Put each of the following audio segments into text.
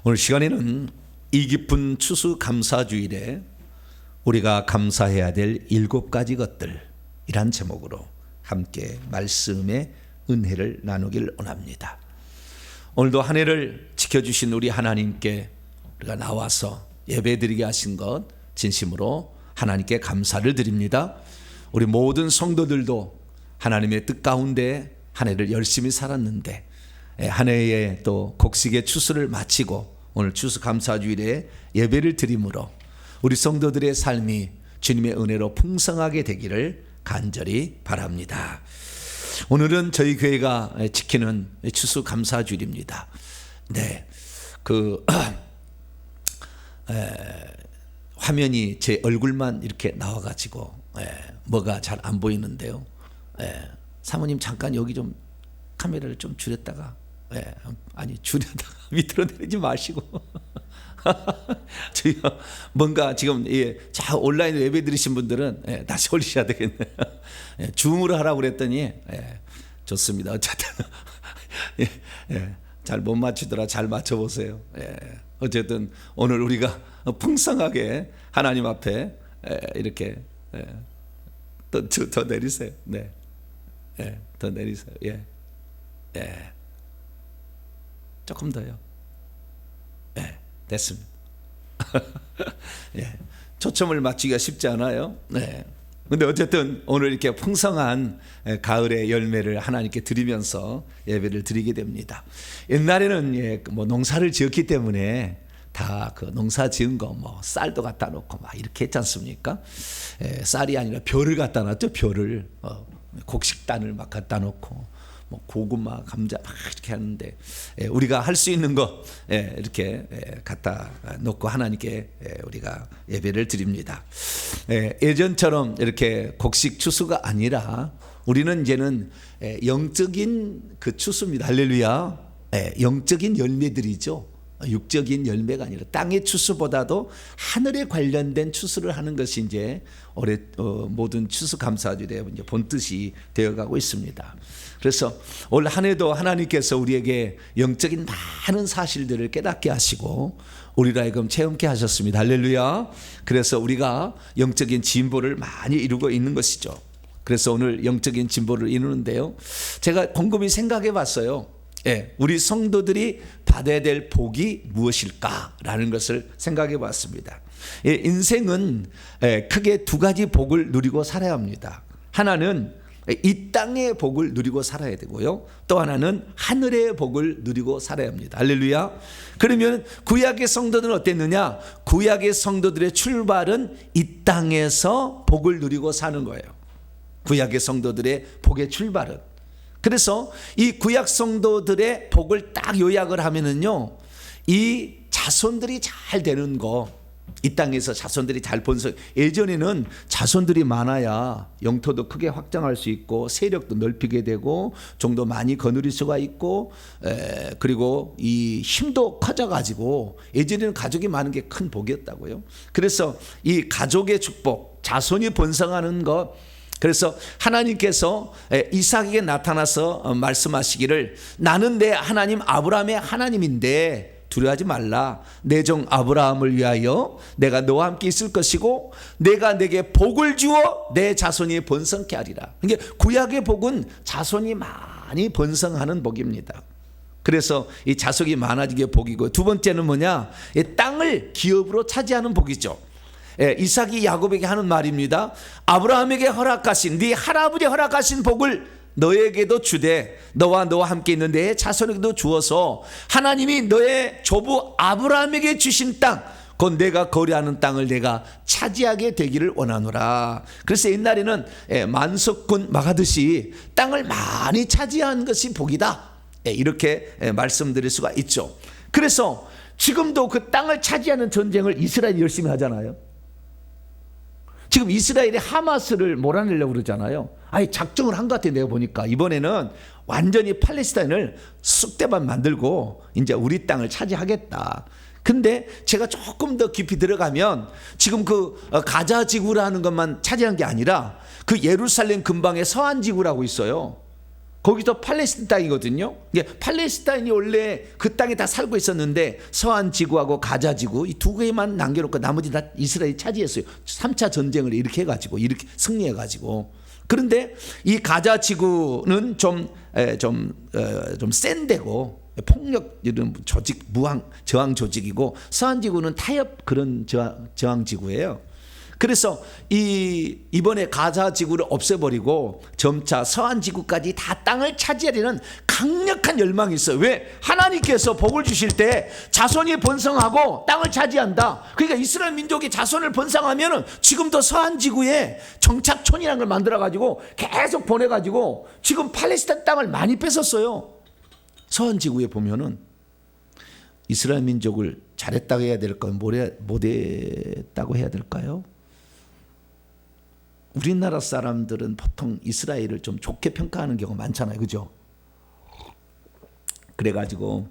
오늘 시간에는 이 깊은 추수감사주일에 우리가 감사해야 될 7가지 것들이란 제목으로 함께 말씀의 은혜를 나누길 원합니다. 오늘도 한 해를 지켜주신 우리 하나님께 우리가 나와서 예배드리게 하신 것 진심으로 하나님께 감사를 드립니다. 우리 모든 성도들도 하나님의 뜻 가운데 한 해를 열심히 살았는데 한 해의 또 곡식의 추수를 마치고 오늘 추수감사주일에 예배를 드림으로 우리 성도들의 삶이 주님의 은혜로 풍성하게 되기를 간절히 바랍니다. 오늘은 저희 교회가 지키는 추수감사주일입니다. 네, 화면이 제 얼굴만 이렇게 나와가지고 뭐가 잘 안 보이는데요. 사모님 잠깐 여기 좀 카메라를 좀 줄였다가 아니 줄여다가 밑으로 내리지 마시고 저희가 뭔가 지금 자 온라인 예배 들으신 분들은 다시 올리셔야 되겠네요. 줌으로 하라고 그랬더니 좋습니다. 어쨌든 잘 못 맞추더라 잘 맞춰보세요. 어쨌든 오늘 우리가 풍성하게 하나님 앞에 이렇게 더 내리세요. 네, 더 내리세요. 조금 더요. 됐습니다. 초점을 맞추기가 쉽지 않아요. 근데 어쨌든 오늘 이렇게 풍성한 가을의 열매를 하나님께 드리면서 예배를 드리게 됩니다. 옛날에는 뭐 농사를 지었기 때문에 다 그 농사 지은 거 뭐 쌀도 갖다 놓고 막 이렇게 했지 않습니까? 쌀이 아니라 벼를 갖다 놨죠. 벼를 곡식단을 막 갖다 놓고 뭐 고구마, 감자 막 이렇게 하는데 우리가 할 수 있는 거 이렇게 갖다 놓고 하나님께 우리가 예배를 드립니다. 예전처럼 이렇게 곡식 추수가 아니라 우리는 이제는 영적인 그 추수입니다. 할렐루야. 영적인 열매들이죠. 육적인 열매가 아니라 땅의 추수보다도 하늘에 관련된 추수를 하는 것이 이제 올해 모든 추수감사주일의 이제 본뜻이 되어가고 있습니다. 그래서 올 한 해도 하나님께서 우리에게 영적인 많은 사실들을 깨닫게 하시고 우리로 하여금 체험케 하셨습니다. 할렐루야. 그래서 우리가 영적인 진보를 많이 이루고 있는 것이죠. 그래서 오늘 영적인 진보를 이루는데요, 제가 곰곰이 생각해 봤어요. 우리 성도들이 받아야 될 복이 무엇일까라는 것을 생각해 봤습니다. 인생은 크게 2가지 복을 누리고 살아야 합니다. 하나는 이 땅의 복을 누리고 살아야 되고요, 또 하나는 하늘의 복을 누리고 살아야 합니다. 할렐루야. 그러면 구약의 성도들은 어땠느냐? 구약의 성도들의 출발은 이 땅에서 복을 누리고 사는 거예요. 구약의 성도들의 복의 출발은. 그래서 이 구약 성도들의 복을 딱 요약을 하면은요, 이 자손들이 잘 되는 거, 이 땅에서 자손들이 잘 번성. 예전에는 자손들이 많아야 영토도 크게 확장할 수 있고 세력도 넓히게 되고 종도 많이 거느릴 수가 있고 그리고 이 힘도 커져가지고 예전에는 가족이 많은 게 큰 복이었다고요. 그래서 이 가족의 축복, 자손이 번성하는 것. 그래서 하나님께서 이삭에게 나타나서 말씀하시기를, 나는 내 하나님 아브라함의 하나님인데 두려워하지 말라. 내 종 아브라함을 위하여 내가 너와 함께 있을 것이고 내가 내게 복을 주어 내 자손이 번성케 하리라. 그러니까 구약의 복은 자손이 많이 번성하는 복입니다. 그래서 이 자손이 많아지게 복이고, 두 번째는 뭐냐? 이 땅을 기업으로 차지하는 복이죠. 이삭이 야곱에게 하는 말입니다. 아브라함에게 허락하신, 네 할아버지 허락하신 복을 너에게도 주되 너와 함께 있는 내 자손에게도 주어서 하나님이 너의 조부 아브라함에게 주신 땅, 곧 내가 거류하는 땅을 내가 차지하게 되기를 원하노라. 그래서 옛날에는 만석군 막하듯이 땅을 많이 차지한 것이 복이다, 이렇게 말씀드릴 수가 있죠. 그래서 지금도 그 땅을 차지하는 전쟁을 이스라엘이 열심히 하잖아요. 지금 이스라엘이 하마스를 몰아내려고 그러잖아요. 아니 작정을 한 것 같아요. 내가 보니까 이번에는 완전히 팔레스타인을 쑥대밭 만들고 이제 우리 땅을 차지하겠다. 근데 제가 조금 더 깊이 들어가면 지금 그 가자 지구라는 것만 차지한 게 아니라 그 예루살렘 근방에 서안 지구라고 있어요. 거기도 팔레스타인 땅이거든요. 팔레스타인이 원래 그 땅에 다 살고 있었는데 서한 지구하고 가자 지구 이 두 개만 남겨놓고 나머지 다 이스라엘이 차지했어요. 3차 전쟁을 이렇게 해가지고 이렇게 승리해가지고. 그런데 이 가자 지구는 좀 센 데고 폭력 이런 조직 저항 조직이고 서한 지구는 타협 그런 저항 지구예요. 그래서 이번에 가자 지구를 없애버리고 점차 서한 지구까지 다 땅을 차지하려는 강력한 열망이 있어요. 왜? 하나님께서 복을 주실 때 자손이 번성하고 땅을 차지한다. 그러니까 이스라엘 민족이 자손을 번성하면은 지금도 서한 지구에 정착촌이라는 걸 만들어가지고 계속 보내가지고 지금 팔레스타인 땅을 많이 뺏었어요. 서한 지구에 보면은 이스라엘 민족을 잘했다고 해야 될까요? 못했다고 해야 될까요? 우리나라 사람들은 보통 이스라엘을 좀 좋게 평가하는 경우가 많잖아요. 그죠? 그래가지고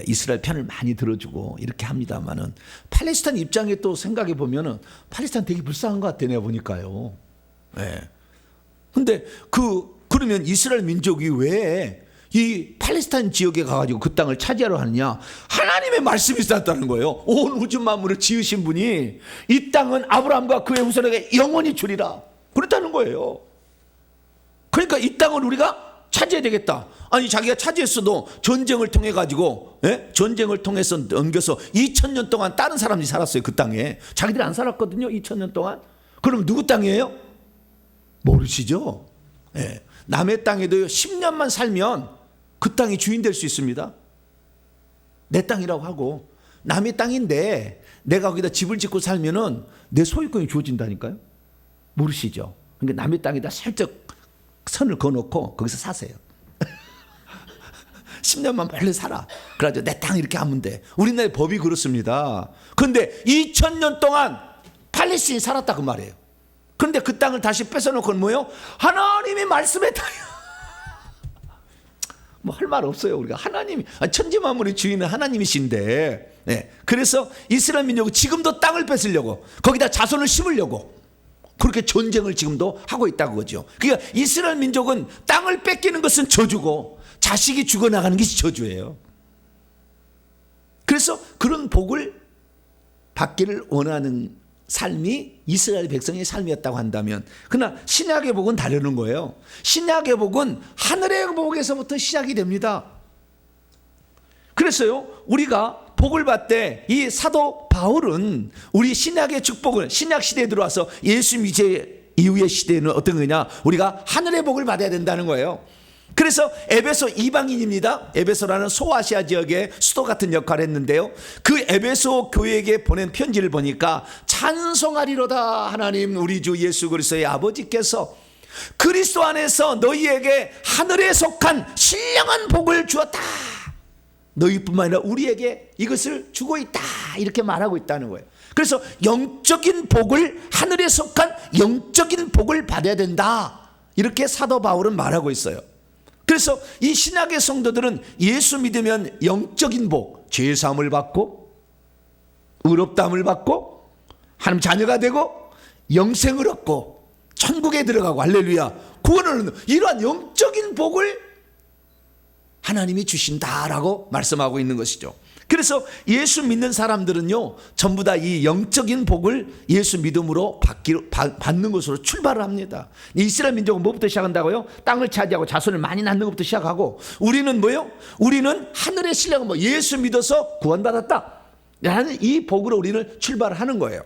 이스라엘 편을 많이 들어주고 이렇게 합니다만은 팔레스타인 입장에 또 생각해 보면은 팔레스타인 되게 불쌍한 것 같아, 내가 보니까요. 근데 그러면 이스라엘 민족이 왜 이 팔레스타인 지역에 가가지고 그 땅을 차지하려 하느냐? 하나님의 말씀이 있었다는 거예요. 온 우주 만물을 지으신 분이 이 땅은 아브라함과 그의 후손에게 영원히 주리라 그랬다는 거예요. 그러니까 이 땅을 우리가 차지해야 되겠다. 아니 자기가 차지했어도 전쟁을 통해 가지고 전쟁을 통해서 넘겨서 2000년 동안 다른 사람들이 살았어요. 그 땅에 자기들이 안 살았거든요. 2000년 동안. 그럼 누구 땅이에요? 모르시죠? 남의 땅에도 10년만 살면 그 땅이 주인 될 수 있습니다. 내 땅이라고 하고 남의 땅인데 내가 거기다 집을 짓고 살면은 내 소유권이 주어진다니까요. 모르시죠? 그러니까 남의 땅에다 살짝 선을 그어놓고 거기서 사세요. 10년만 빨리 살아. 그래가지고 내 땅 이렇게 하면 돼. 우리나라의 법이 그렇습니다. 그런데 2000년 동안 팔레스틴이 살았다 그 말이에요. 그런데 그 땅을 다시 뺏어놓고는 뭐예요? 하나님이 말씀했다. 뭐 할 말 없어요. 우리가 하나님이 천지만물의 주인은 하나님이신데 그래서 이스라엘 민족은 지금도 땅을 뺏으려고 거기다 자손을 심으려고 그렇게 전쟁을 지금도 하고 있다고 그러죠. 그러니까 이스라엘 민족은 땅을 뺏기는 것은 저주고 자식이 죽어나가는 것이 저주예요. 그래서 그런 복을 받기를 원하는 삶이 이스라엘 백성의 삶이었다고 한다면, 그러나 신약의 복은 다르는 거예요. 신약의 복은 하늘의 복에서부터 시작이 됩니다. 그래서요 우리가 복을 받되 이 사도 바울은 우리 신약의 축복을 신약 시대에 들어와서 예수 이제 이후의 시대는 어떤 거냐, 우리가 하늘의 복을 받아야 된다는 거예요. 그래서 에베소 이방인입니다. 에베소라는 소아시아 지역의 수도 같은 역할을 했는데요, 그 에베소 교회에게 보낸 편지를 보니까 찬송하리로다 하나님 우리 주 예수 그리스도의 아버지께서 그리스도 안에서 너희에게 하늘에 속한 신령한 복을 주었다. 너희뿐만 아니라 우리에게 이것을 주고 있다 이렇게 말하고 있다는 거예요. 그래서 영적인 복을, 하늘에 속한 영적인 복을 받아야 된다 이렇게 사도 바울은 말하고 있어요. 그래서 이 신약의 성도들은 예수 믿으면 영적인 복, 죄 사함을 받고 의롭다함을 받고 하나님 자녀가 되고 영생을 얻고 천국에 들어가고 할렐루야 구원을 얻는 이러한 영적인 복을 하나님이 주신다라고 말씀하고 있는 것이죠. 그래서 예수 믿는 사람들은요 전부 다 이 영적인 복을 예수 믿음으로 받는 것으로 출발을 합니다. 이스라엘 민족은 뭐부터 시작한다고요? 땅을 차지하고 자손을 많이 낳는 것부터 시작하고, 우리는 뭐요? 우리는 하늘의 신뢰가 뭐 예수 믿어서 구원받았다 라는 이 복으로 우리는 출발을 하는 거예요.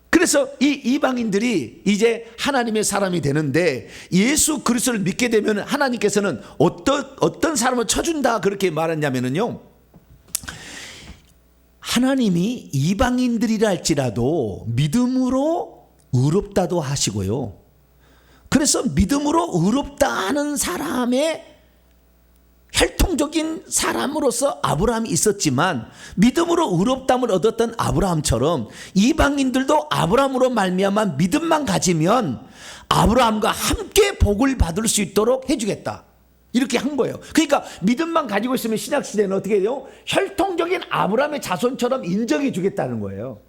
그래서 이 이방인들이 이제 하나님의 사람이 되는데, 예수 그리스도를 믿게 되면 하나님께서는 어떤 사람을 쳐준다 그렇게 말했냐면요, 하나님이 이방인들이라 할지라도 믿음으로 의롭다도 하시고요, 그래서 믿음으로 의롭다 하는 사람의 혈통적인 사람으로서 아브라함이 있었지만 믿음으로 의롭다함을 얻었던 아브라함처럼 이방인들도 아브라함으로 말미암아 믿음만 가지면 아브라함과 함께 복을 받을 수 있도록 해주겠다 이렇게 한 거예요. 그러니까 믿음만 가지고 있으면 신약시대는 어떻게 해요? 혈통적인 아브라함의 자손처럼 인정해 주겠다는 거예요.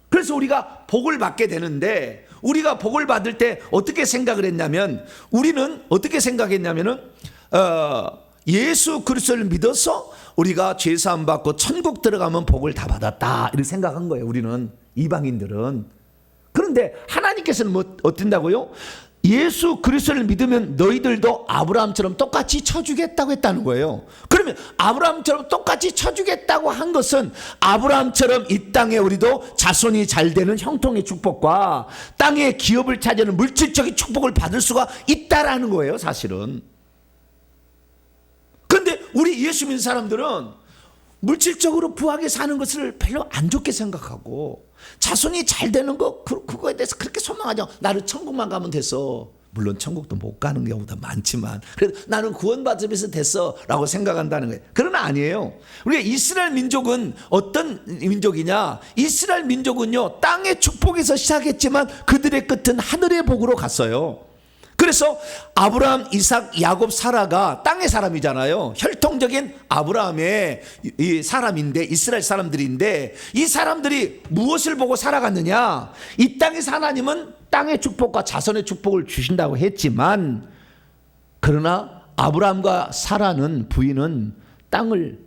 그래서 우리가 복을 받게 되는데, 우리가 복을 받을 때 어떻게 생각을 했냐면, 우리는 어떻게 생각했냐면은 예수 그리스도를 믿어서 우리가 죄사함 받고 천국 들어가면 복을 다 받았다, 이렇게 생각한 거예요. 우리는, 이방인들은. 그런데 하나님께서는 뭐 어떤다고요? 예수 그리스도를 믿으면 너희들도 아브라함처럼 똑같이 쳐주겠다고 했다는 거예요. 그러면 아브라함처럼 똑같이 쳐주겠다고 한 것은 아브라함처럼 이 땅에 우리도 자손이 잘 되는 형통의 축복과 땅의 기업을 차지하는 물질적인 축복을 받을 수가 있다라는 거예요, 사실은. 그런데 우리 예수 믿는 사람들은 물질적으로 부하게 사는 것을 별로 안 좋게 생각하고, 자손이 잘 되는 거, 그거에 대해서 그렇게 소망하지 않고, 나는 천국만 가면 됐어. 물론 천국도 못 가는 경우도 많지만, 그래도 나는 구원받으면서 됐어 라고 생각한다는 거예요. 그러나 아니에요. 우리가 이스라엘 민족은 어떤 민족이냐? 이스라엘 민족은요, 땅의 축복에서 시작했지만 그들의 끝은 하늘의 복으로 갔어요. 그래서 아브라함, 이삭, 야곱, 사라가 땅의 사람이잖아요. 혈통적인 아브라함의 이 사람인데, 이스라엘 사람들인데, 이 사람들이 무엇을 보고 살아갔느냐? 이 땅에서 하나님은 땅의 축복과 자손의 축복을 주신다고 했지만, 그러나 아브라함과 사라는, 부인은 땅을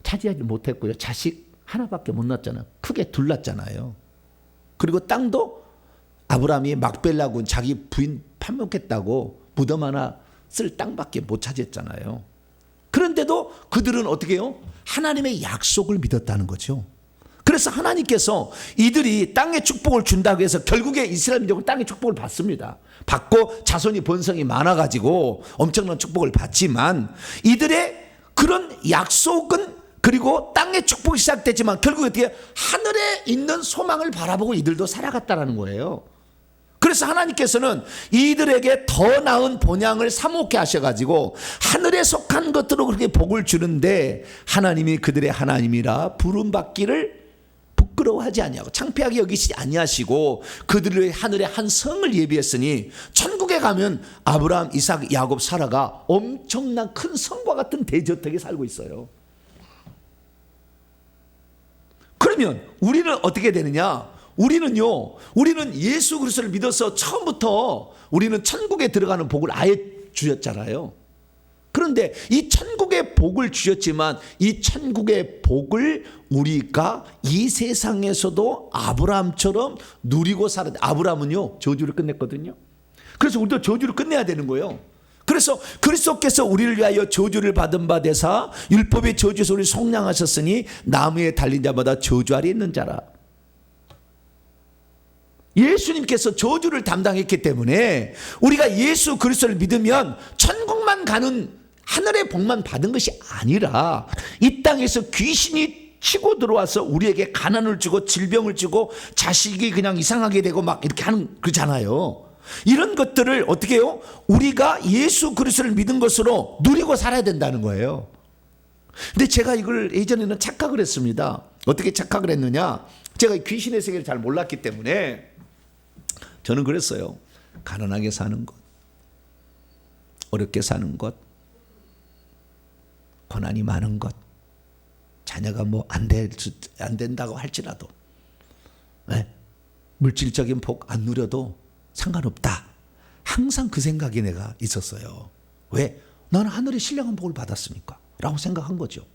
차지하지 못했고요. 자식 하나밖에 못 낳았잖아요. 크게 둘 낳았잖아요. 그리고 땅도 아브라함이 막벨라군 자기 부인 판명했다고 무덤 하나 쓸 땅밖에 못 차지했잖아요. 그런데도 그들은 어떻게 해요? 하나님의 약속을 믿었다는 거죠. 그래서 하나님께서 이들이 땅의 축복을 준다고 해서 결국에 이스라엘 민족은 땅의 축복을 받습니다. 받고 자손이 번성이 많아가지고 엄청난 축복을 받지만, 이들의 그런 약속은, 그리고 땅의 축복이 시작됐지만 결국에 어떻게 하늘에 있는 소망을 바라보고 이들도 살아갔다라는 거예요. 그래서 하나님께서는 이들에게 더 나은 본향을 사모케 하셔가지고 하늘에 속한 것들로 그렇게 복을 주는데, 하나님이 그들의 하나님이라 부름받기를 부끄러워하지 아니하고 창피하게 여기시지 아니하시고 그들의 하늘의 한 성을 예비했으니 천국에 가면 아브라함, 이삭, 야곱, 사라가 엄청난 큰 성과 같은 대저택에 살고 있어요. 그러면 우리는 어떻게 되느냐? 우리는 예수 그리스도를 믿어서 처음부터 우리는 천국에 들어가는 복을 아예 주셨잖아요. 그런데 이 천국의 복을 주셨지만, 이 천국의 복을 우리가 이 세상에서도 아브라함처럼 누리고 살아야 돼. 아브라함은요, 저주를 끝냈거든요. 그래서 우리도 저주를 끝내야 되는 거예요. 그래서 그리스도께서 우리를 위하여 저주를 받은 바 되사 율법의 저주에서 우리를 속량하셨으니 나무에 달린 자마다 저주 아래 있는 자라. 예수님께서 저주를 담당했기 때문에 우리가 예수 그리스도를 믿으면 천국만 가는 하늘의 복만 받은 것이 아니라, 이 땅에서 귀신이 치고 들어와서 우리에게 가난을 주고 질병을 주고 자식이 그냥 이상하게 되고 막 이렇게 하는, 그러잖아요. 이런 것들을 어떻게 해요? 우리가 예수 그리스도를 믿은 것으로 누리고 살아야 된다는 거예요. 근데 제가 이걸 예전에는 착각을 했습니다. 어떻게 착각을 했느냐? 제가 귀신의 세계를 잘 몰랐기 때문에 저는 그랬어요. 가난하게 사는 것, 어렵게 사는 것, 고난이 많은 것, 자녀가 뭐 안 된다고 할지라도, 네? 물질적인 복 안 누려도 상관없다. 항상 그 생각이 내가 있었어요. 왜? 나는 하늘의 신령한 복을 받았으니까 라고 생각한 거죠.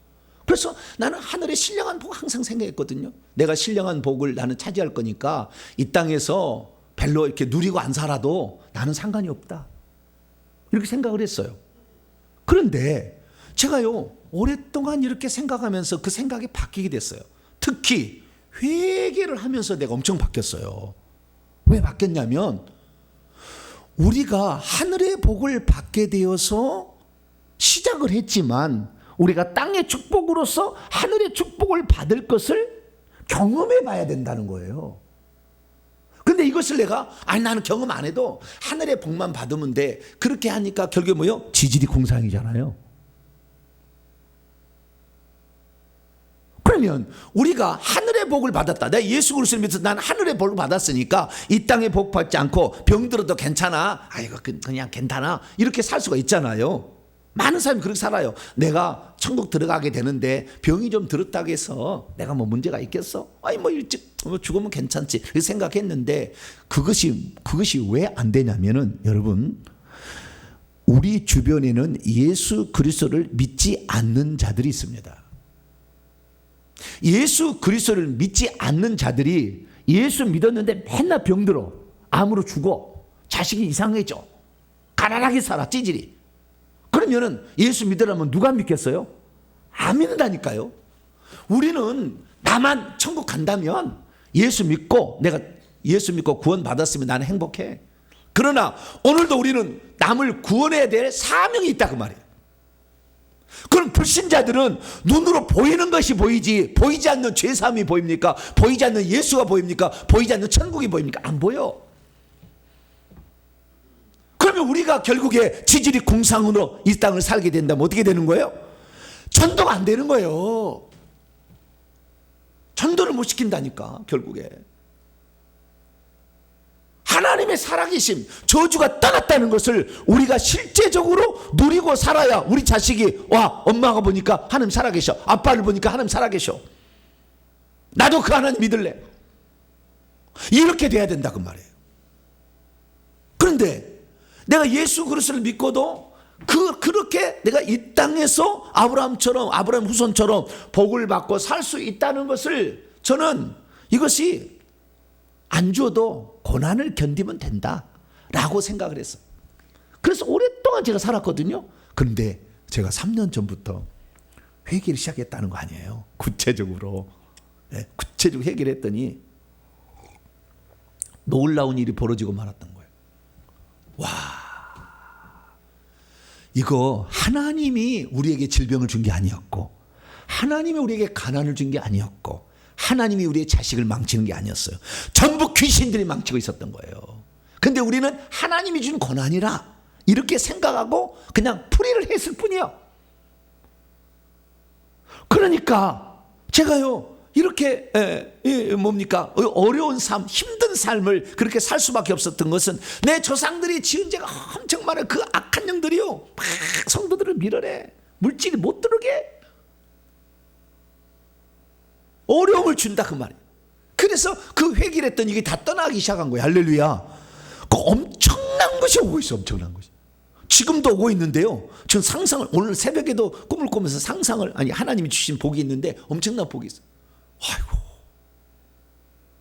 그래서 나는 하늘의 신령한 복 항상 생각했거든요. 내가 신령한 복을 나는 차지할 거니까 이 땅에서 별로 이렇게 누리고 안 살아도 나는 상관이 없다, 이렇게 생각을 했어요. 그런데 제가요, 오랫동안 이렇게 생각하면서 그 생각이 바뀌게 됐어요. 특히 회개를 하면서 내가 엄청 바뀌었어요. 왜 바뀌었냐면, 우리가 하늘의 복을 받게 되어서 시작을 했지만 우리가 땅의 축복으로서 하늘의 축복을 받을 것을 경험해 봐야 된다는 거예요. 근데 이것을 내가 나는 경험 안 해도 하늘의 복만 받으면 돼, 그렇게 하니까 결국에 뭐요? 지질이 공상이잖아요. 그러면 우리가 하늘의 복을 받았다, 내가 예수 그리스도를 믿어서 난 하늘의 복을 받았으니까 이 땅의 복 받지 않고 병들어도 괜찮아, 아이고 그냥 괜찮아, 이렇게 살 수가 있잖아요. 많은 사람이 그렇게 살아요. 내가 천국 들어가게 되는데 병이 좀 들었다고 해서 내가 뭐 문제가 있겠어? 아니 뭐 일찍 죽으면 괜찮지 이렇게 생각했는데 그것이 왜 안 되냐면은 여러분, 우리 주변에는 예수 그리스도를 믿지 않는 자들이 있습니다. 예수 그리스도를 믿지 않는 자들이 예수 믿었는데 맨날 병들어, 암으로 죽어, 자식이 이상해져, 가난하게 살아, 찌질이. 그러면은 예수 믿으라면 누가 믿겠어요? 안 믿는다니까요. 우리는 나만 천국 간다면 예수 믿고, 내가 예수 믿고 구원 받았으면 나는 행복해. 그러나 오늘도 우리는 남을 구원해야 될 사명이 있다 그 말이에요. 그럼 불신자들은 눈으로 보이는 것이 보이지, 보이지 않는 죄사함이 보입니까? 보이지 않는 예수가 보입니까? 보이지 않는 천국이 보입니까? 안 보여. 그러면 우리가 결국에 지질이 궁상으로 이 땅을 살게 된다면 어떻게 되는 거예요? 전도가 안 되는 거예요. 전도를 못 시킨다니까 결국에. 하나님의 살아계심, 저주가 떠났다는 것을 우리가 실제적으로 누리고 살아야 우리 자식이, 와, 엄마가 보니까 하나님 살아계셔, 아빠를 보니까 하나님 살아계셔, 나도 그 하나님 믿을래, 이렇게 돼야 된다 그 말이에요. 그런데 내가 예수 그리스도를 믿고도 그렇게 내가 이 땅에서 아브라함처럼, 아브라함 후손처럼 복을 받고 살 수 있다는 것을, 저는 이것이 안 줘도 고난을 견디면 된다라고 생각을 했어요. 그래서 오랫동안 제가 살았거든요. 그런데 제가 3년 전부터 회개를 시작했다는 거 아니에요. 구체적으로. 네, 구체적으로 회개를 했더니 놀라운 일이 벌어지고 말았던 거예요. 와, 이거 하나님이 우리에게 질병을 준 게 아니었고, 하나님이 우리에게 가난을 준 게 아니었고, 하나님이 우리의 자식을 망치는 게 아니었어요. 전부 귀신들이 망치고 있었던 거예요. 근데 우리는 하나님이 준 고난이라 이렇게 생각하고 그냥 풀이를 했을 뿐이에요. 그러니까 제가요, 이렇게 뭡니까, 어려운 삶, 힘든 삶을 그렇게 살 수밖에 없었던 것은, 내 조상들이 지은 죄가 엄청 많은 그 악한 영들이요, 막 성도들을 밀어내, 물질이 못 들어오게 어려움을 준다 그 말이에요. 그래서 그 회개를 했더니 이게 다 떠나기 시작한 거예요. 할렐루야. 그 엄청난 것이 오고 있어, 엄청난 것이. 지금도 오고 있는데요. 전 상상을, 오늘 새벽에도 꿈을 꾸면서 상상을, 아니 하나님이 주신 복이 있는데 엄청난 복이 있어요. 아이고,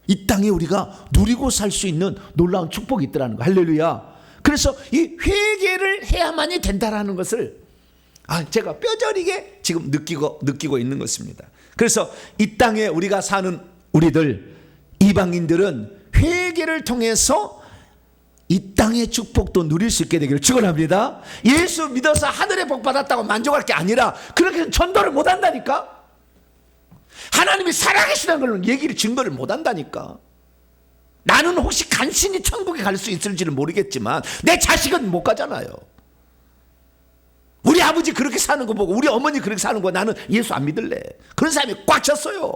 이 땅에 우리가 누리고 살 수 있는 놀라운 축복이 있더라는 거. 할렐루야. 그래서 이 회개를 해야만이 된다라는 것을 제가 뼈저리게 지금 느끼고 있는 것입니다. 그래서 이 땅에 우리가 사는 우리들 이방인들은 회개를 통해서 이 땅의 축복도 누릴 수 있게 되기를 축원합니다. 예수 믿어서 하늘의 복 받았다고 만족할 게 아니라 그렇게 전도를 못 한다니까. 하나님이 살아계시다는 걸 얘기를, 증거를 못 한다니까. 나는 혹시 간신히 천국에 갈 수 있을지는 모르겠지만 내 자식은 못 가잖아요. 우리 아버지 그렇게 사는 거 보고, 우리 어머니 그렇게 사는 거, 나는 예수 안 믿을래. 그런 사람이 꽉 찼어요.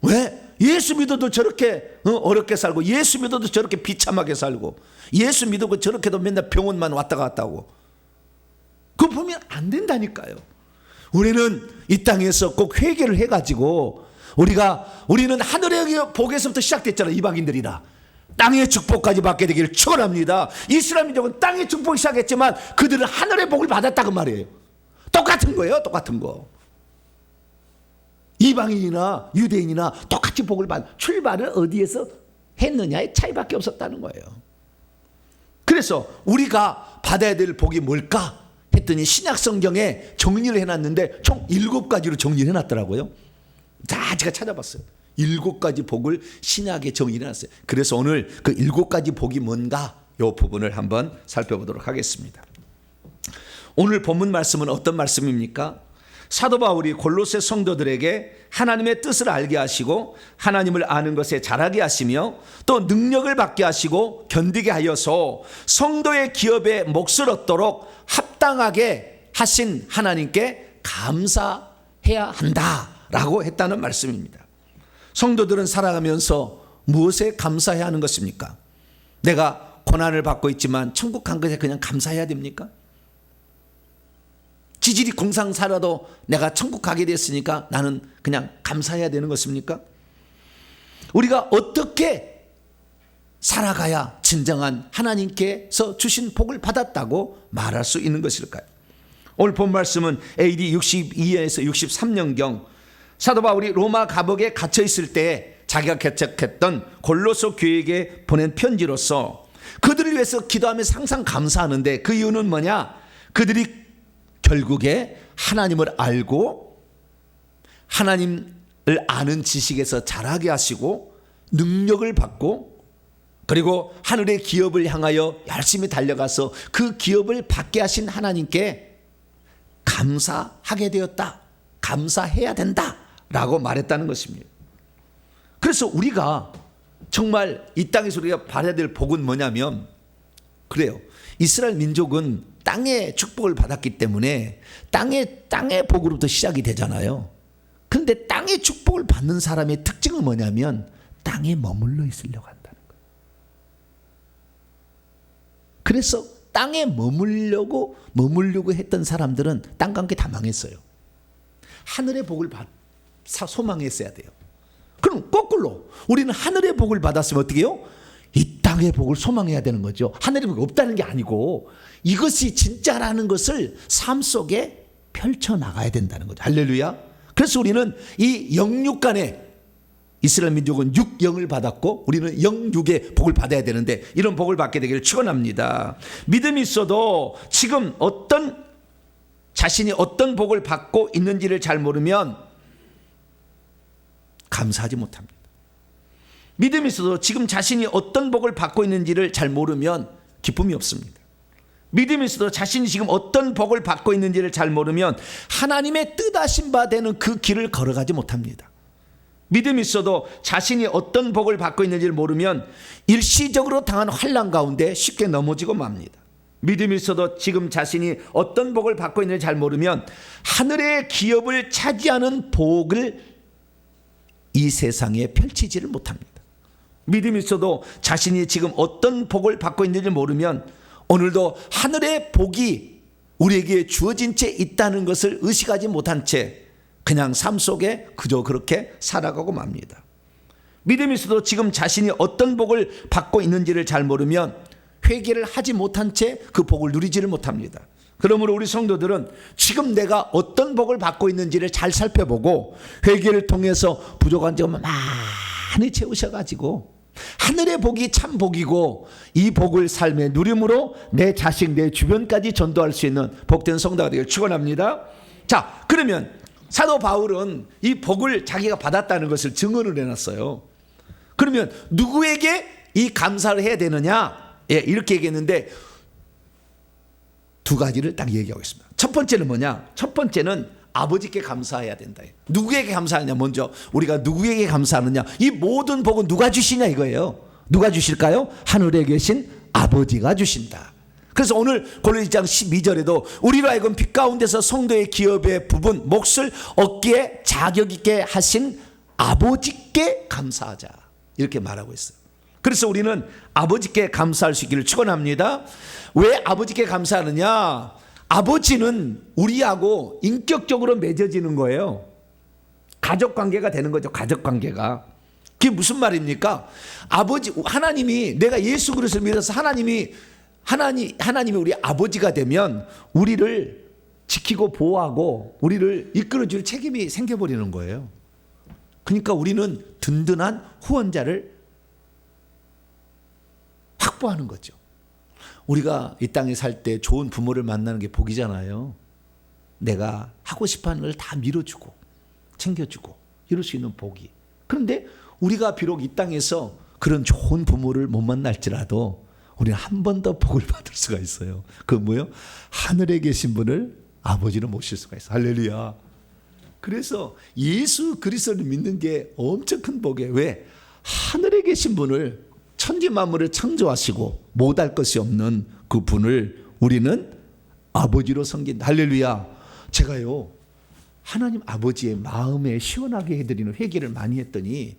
왜? 예수 믿어도 저렇게 어렵게 살고, 예수 믿어도 저렇게 비참하게 살고, 예수 믿고 저렇게도 맨날 병원만 왔다 갔다 하고. 그거 보면 안 된다니까요. 우리는 이 땅에서 꼭 회개를 해가지고, 우리는 하늘의 복에서부터 시작됐잖아요. 이방인들이라 땅의 축복까지 받게 되기를 축원합니다. 이스라엘 민족은 땅의 축복이 시작했지만 그들은 하늘의 복을 받았다고 말이에요. 똑같은 거예요, 똑같은 거. 이방인이나 유대인이나 똑같이 복을 출발은 어디에서 했느냐의 차이밖에 없었다는 거예요. 그래서 우리가 받아야 될 복이 뭘까 했더니 신약 성경에 정리를 해놨는데 총 7가지로 정리를 해놨더라고요. 다 제가 찾아봤어요. 7가지 복을 신약에 정의해놨어요. 그래서 오늘 그 7가지 복이 뭔가, 이 부분을 한번 살펴보도록 하겠습니다. 오늘 본문 말씀은 어떤 말씀입니까? 사도 바울이 골로새 성도들에게 하나님의 뜻을 알게 하시고 하나님을 아는 것에 자라게 하시며 또 능력을 받게 하시고 견디게 하여서 성도의 기업에 몫을 얻도록 합당하게 하신 하나님께 감사해야 한다라고 했다는 말씀입니다. 성도들은 살아가면서 무엇에 감사해야 하는 것입니까? 내가 고난을 받고 있지만 천국 간 것에 그냥 감사해야 됩니까? 지질이 공상 살아도 내가 천국 가게 됐으니까 나는 그냥 감사해야 되는 것입니까? 우리가 어떻게 살아가야 진정한 하나님께서 주신 복을 받았다고 말할 수 있는 것일까요? 오늘 본 말씀은 AD 62년에서 63년경 사도 바울이 로마 감옥에 갇혀 있을 때 자기가 개척했던 골로새 교회에게 보낸 편지로서 그들을 위해서 기도하며 항상 감사하는데 그 이유는 뭐냐? 그들이 결국에 하나님을 알고 하나님을 아는 지식에서 자라게 하시고 능력을 받고 그리고 하늘의 기업을 향하여 열심히 달려가서 그 기업을 받게 하신 하나님께 감사하게 되었다. 감사해야 된다. 라고 말했다는 것입니다. 그래서 우리가 정말 이 땅에서 우리가 받아야 될 복은 뭐냐면 그래요. 이스라엘 민족은 땅의 축복을 받았기 때문에 땅의 복으로부터 시작이 되잖아요. 그런데 땅의 축복을 받는 사람의 특징은 뭐냐면 땅에 머물러 있으려고 한다는 거예요. 그래서 땅에 머물려고 했던 사람들은 땅과 함께 다 망했어요. 하늘의 복을 소망했어야 돼요. 그럼 거꾸로 우리는 하늘의 복을 받았으면 어떻게 해요? 이 땅의 복을 소망해야 되는 거죠. 하늘의 복이 없다는 게 아니고 이것이 진짜라는 것을 삶 속에 펼쳐나가야 된다는 거죠. 할렐루야. 그래서 우리는 이 영육간에 이스라엘 민족은 육영을 받았고 우리는 영육의 복을 받아야 되는데 이런 복을 받게 되기를 축원합니다. 믿음이 있어도 지금 자신이 어떤 복을 받고 있는지를 잘 모르면 감사하지 못합니다. 믿음이 있어도 지금 자신이 어떤 복을 받고 있는지를 잘 모르면 기쁨이 없습니다. 믿음이 있어도 자신이 지금 어떤 복을 받고 있는지를 잘 모르면 하나님의 뜻하신 바 되는 그 길을 걸어가지 못합니다. 믿음이 있어도 자신이 어떤 복을 받고 있는지를 모르면 일시적으로 당한 환난 가운데 쉽게 넘어지고 맙니다. 믿음이 있어도 지금 자신이 어떤 복을 받고 있는지 잘 모르면 하늘의 기업을 차지하는 복을 이 세상에 펼치지를 못합니다. 믿음이 있어도 자신이 지금 어떤 복을 받고 있는지 모르면 오늘도 하늘의 복이 우리에게 주어진 채 있다는 것을 의식하지 못한 채 그냥 삶 속에 그저 그렇게 살아가고 맙니다. 믿음이 있어도 지금 자신이 어떤 복을 받고 있는지를 잘 모르면 회개를 하지 못한 채 그 복을 누리지를 못합니다. 그러므로 우리 성도들은 지금 내가 어떤 복을 받고 있는지를 잘 살펴보고 회개를 통해서 부족한 점을 많이 채우셔가지고 하늘의 복이 참 복이고 이 복을 삶의 누림으로 내 자식 내 주변까지 전도할 수 있는 복된 성도가 되기를 축원합니다. 자, 그러면 사도 바울은 이 복을 자기가 받았다는 것을 증언을 해놨어요. 그러면 누구에게 이 감사를 해야 되느냐? 이렇게 얘기했는데 두 가지를 딱 얘기하고 있습니다. 첫 번째는 뭐냐? 첫 번째는 아버지께 감사해야 된다. 누구에게 감사하냐? 먼저 우리가 누구에게 감사하느냐? 이 모든 복은 누가 주시냐 이거예요. 누가 주실까요? 하늘에 계신 아버지가 주신다. 그래서 오늘 골로새 1장 12절에도 우리로 하여금 빛 가운데서 성도의 기업의 부분 몫을 얻기에 자격 있게 하신 아버지께 감사하자 이렇게 말하고 있어요. 그래서 우리는 아버지께 감사할 수 있기를 축원합니다. 왜 아버지께 감사하느냐? 아버지는 우리하고 인격적으로 맺어지는 거예요. 가족관계가 되는 거죠. 가족관계가. 그게 무슨 말입니까? 하나님이 내가 예수 그리스도를 믿어서 하나님이 우리 아버지가 되면 우리를 지키고 보호하고 우리를 이끌어줄 책임이 생겨버리는 거예요. 그러니까 우리는 든든한 후원자를 확보하는 거죠. 우리가 이 땅에 살 때 좋은 부모를 만나는 게 복이잖아요. 내가 하고 싶어하는 걸 다 밀어주고 챙겨주고 이럴 수 있는 복이. 그런데 우리가 비록 이 땅에서 그런 좋은 부모를 못 만날지라도 우리는 한 번 더 복을 받을 수가 있어요. 그건 뭐예요? 하늘에 계신 분을 아버지로 모실 수가 있어요. 할렐루야. 그래서 예수 그리스도를 믿는 게 엄청 큰 복이에요. 왜? 하늘에 계신 분을 천지 만물을 창조하시고 못할 것이 없는 그 분을 우리는 아버지로 섬긴다. 할렐루야. 제가요 하나님 아버지의 마음에 시원하게 해드리는 회개를 많이 했더니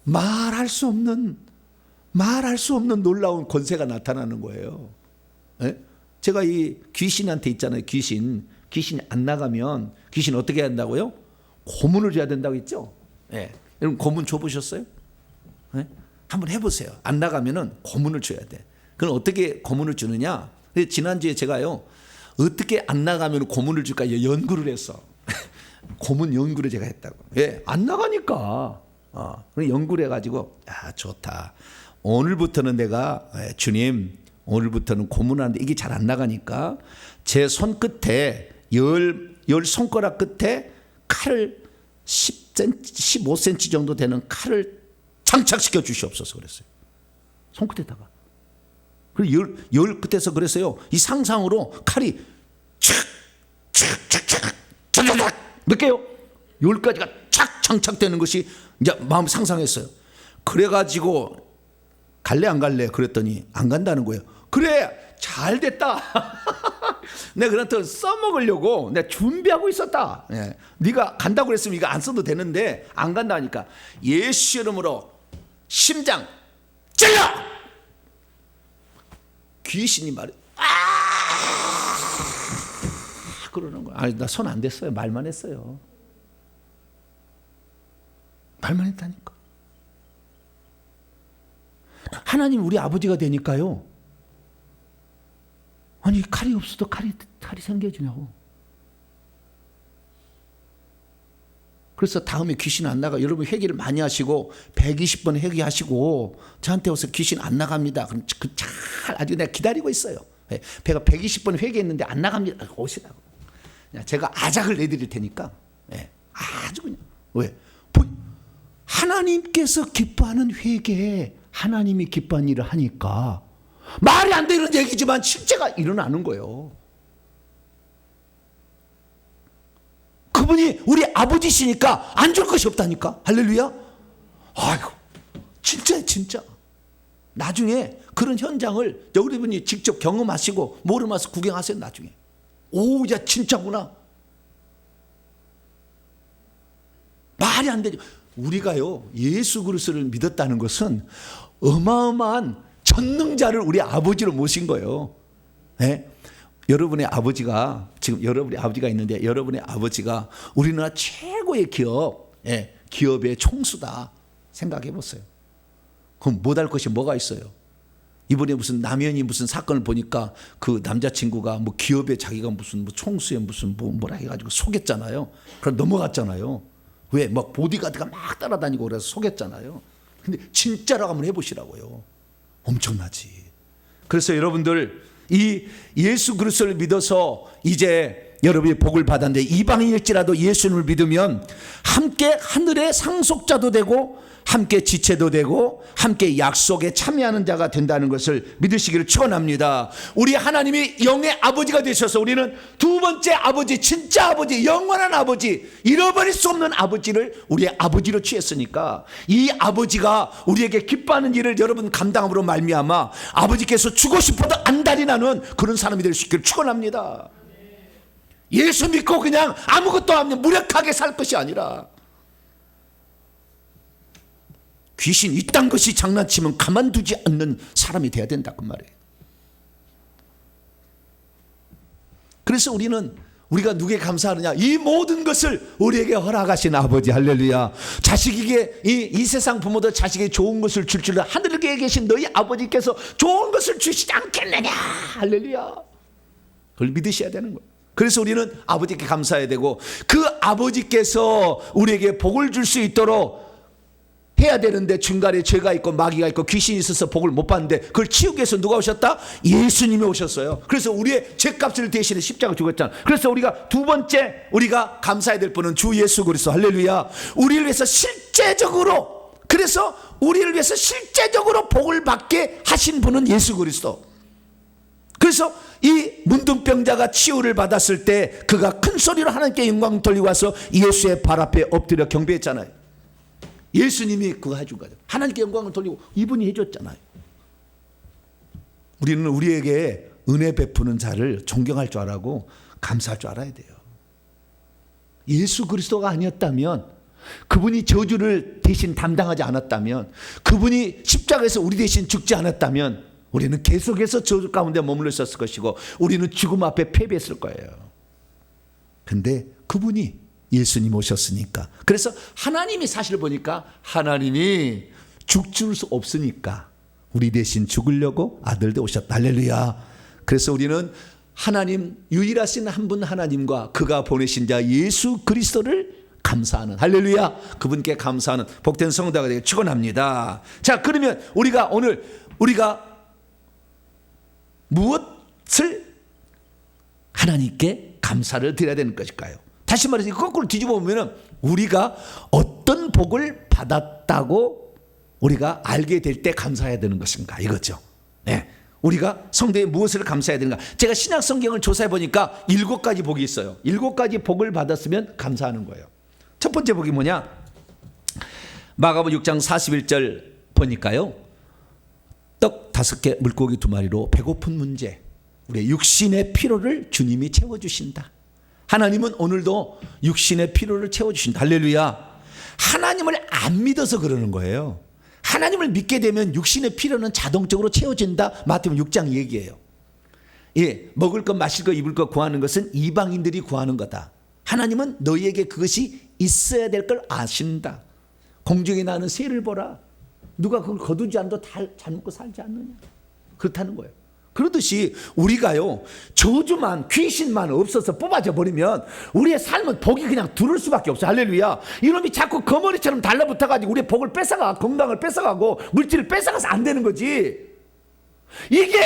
말할 수 없는 놀라운 권세가 나타나는 거예요. 예? 제가 이 귀신한테 있잖아요. 귀신 귀신이 안 나가면 귀신 어떻게 해야 한다고요? 고문을 줘야 된다고 했죠. 예. 여러분 고문 줘보셨어요? 예? 한번 해보세요. 안 나가면은 고문을 줘야 돼. 그럼 어떻게 고문을 주느냐? 지난주에 제가요, 어떻게 안 나가면 고문을 줄까 연구를 했어. 고문 연구를 제가 했다고. 예, 안 나가니까. 연구를 해가지고, 야, 좋다. 오늘부터는 내가, 주님, 오늘부터는 고문하는데 이게 잘 안 나가니까 제 손끝에 열 손가락 끝에 칼을 10cm, 15cm 정도 되는 칼을 장착시켜 주시옵소서 그랬어요. 손끝에다가. 그리고 열 끝에서 그랬어요. 이 상상으로 칼이 몇 개요? 10가지가 착 장착되는 것이 이제 마음 상상했어요. 그래가지고 갈래 안 갈래 그랬더니 안 간다는 거예요. 그래 잘 됐다. 내가 그렇다고 써먹으려고 내가 준비하고 있었다. 예. 네가 간다고 그랬으면 이거 안 써도 되는데 안 간다니까. 예수 이름으로 심장 찔러. 귀신이 말해 그러는 거야. 아니 나 손 안 댔어요. 말만 했어요. 말만 했다니까. 하나님 우리 아버지가 되니까요. 아니 칼이 없어도 칼이 생겨지냐고. 그래서 다음에 귀신 안 나가. 여러분 회개를 많이 하시고 120번 회개하시고 저한테 와서 귀신 안 나갑니다. 그럼 잘 아주 내가 기다리고 있어요. 제가 120번 회개했는데 안 나갑니다. 오시라고. 제가 아작을 내드릴 테니까. 아주 그냥. 왜? 하나님께서 기뻐하는 회개에 하나님이 기뻐하는 일을 하니까 말이 안 되는 얘기지만 실제가 일어나는 거예요. 그분이 우리 아버지시니까 안 줄 것이 없다니까. 할렐루야. 아이고 진짜 나중에 그런 현장을 여러분이 직접 경험하시고 모르면서 구경하세요. 나중에. 오, 야 진짜구나. 말이 안 되죠. 우리가요 예수 그리스도를 믿었다는 것은 어마어마한 전능자를 우리 아버지로 모신 거예요. 네? 여러분의 아버지가 지금 여러분의 아버지가 있는데 여러분의 아버지가 우리나라 최고의 기업, 기업의 총수다 생각해 보세요. 그럼 못할 것이 뭐가 있어요? 이번에 무슨 남현이 무슨 사건을 보니까 그 남자친구가 뭐 기업에 자기가 무슨 뭐 총수에 무슨 뭐라 해가지고 속였잖아요. 그럼 넘어갔잖아요. 왜? 막 보디가드가 막 따라다니고 그래서 속였잖아요. 근데 진짜라고 한번 해보시라고요. 엄청나지. 그래서 여러분들 이 예수 그리스도를 믿어서 이제 여러분이 복을 받았는데 이방인일지라도 예수님을 믿으면 함께 하늘의 상속자도 되고 함께 지체도 되고 함께 약속에 참여하는 자가 된다는 것을 믿으시기를 축원합니다. 우리 하나님이 영의 아버지가 되셔서 우리는 두 번째 아버지, 진짜 아버지, 영원한 아버지, 잃어버릴 수 없는 아버지를 우리의 아버지로 취했으니까 이 아버지가 우리에게 기뻐하는 일을 여러분 감당함으로 말미암아 아버지께서 주고 싶어도 안달이 나는 그런 사람이 될 수 있기를 축원합니다. 예수 믿고 그냥 아무것도 없는 무력하게 살 것이 아니라 귀신 이딴 것이 장난치면 가만두지 않는 사람이 돼야 된다고 말이에요. 그래서 우리가 누구에게 감사하느냐? 이 모든 것을 우리에게 허락하신 아버지. 할렐루야. 자식에게 이 세상 부모들 자식에게 좋은 것을 줄 줄 하늘에 계신 너희 아버지께서 좋은 것을 주시지 않겠느냐. 할렐루야. 그걸 믿으셔야 되는 거예요. 그래서 우리는 아버지께 감사해야 되고 그 아버지께서 우리에게 복을 줄 수 있도록 해야 되는데 중간에 죄가 있고 마귀가 있고 귀신이 있어서 복을 못 받는데 그걸 치우기 위해서 누가 오셨다? 예수님이 오셨어요. 그래서 우리의 죄값을 대신해 십자가 죽었잖아. 그래서 우리가 두 번째 우리가 감사해야 될 분은 주 예수 그리스도. 할렐루야. 우리를 위해서 실제적으로 복을 받게 하신 분은 예수 그리스도. 그래서 이 문둥병자가 치유를 받았을 때 그가 큰 소리로 하나님께 영광 돌리고 와서 예수의 발 앞에 엎드려 경배했잖아요. 예수님이 그거 해준 거죠. 하나님께 영광을 돌리고 이분이 해줬잖아요. 우리는 우리에게 은혜 베푸는 자를 존경할 줄 알고 감사할 줄 알아야 돼요. 예수 그리스도가 아니었다면, 그분이 저주를 대신 담당하지 않았다면, 그분이 십자가에서 우리 대신 죽지 않았다면 우리는 계속해서 저주 가운데 머물러 있었을 것이고 우리는 죽음 앞에 패배했을 거예요. 근데 그분이 예수님 오셨으니까. 그래서 하나님이 사실 보니까 하나님이 죽줄 수 없으니까 우리 대신 죽으려고 아들도 오셨다. 할렐루야. 그래서 우리는 하나님, 유일하신 한 분 하나님과 그가 보내신 자 예수 그리스도를 감사하는, 할렐루야, 그분께 감사하는 복된 성도가 되길 축원합니다. 자, 그러면 우리가 무엇을 하나님께 감사를 드려야 되는 것일까요? 다시 말해서 거꾸로 뒤집어 보면 우리가 어떤 복을 받았다고 우리가 알게 될 때 감사해야 되는 것인가, 이거죠. 네. 우리가 성도에 무엇을 감사해야 되는가? 제가 신약 성경을 조사해 보니까 7가지 복이 있어요. 7가지 복을 받았으면 감사하는 거예요. 첫 번째 복이 뭐냐? 마가복음 6장 41절 보니까요, 떡 5개 물고기 2마리로 배고픈 문제, 우리의 육신의 피로를 주님이 채워주신다. 하나님은 오늘도 육신의 피로를 채워주신다. 할렐루야. 하나님을 안 믿어서 그러는 거예요. 하나님을 믿게 되면 육신의 필요는 자동적으로 채워진다. 마태복음 6장 얘기예요. 예, 먹을 것, 마실 것, 입을 것 구하는 것은 이방인들이 구하는 거다. 하나님은 너희에게 그것이 있어야 될 걸 아신다. 공중에 나는 새를 보라. 누가 그걸 거두지 않아도 잘 먹고 살지 않느냐. 그렇다는 거예요. 그렇듯이 우리가요, 저주만, 귀신만 없어서 뽑아져 버리면 우리의 삶은 복이 그냥 두를 수밖에 없어요. 할렐루야. 이놈이 자꾸 거머리처럼 달라붙어가지고 우리의 복을 뺏어가, 건강을 뺏어가고 물질을 뺏어가서 안 되는 거지. 이게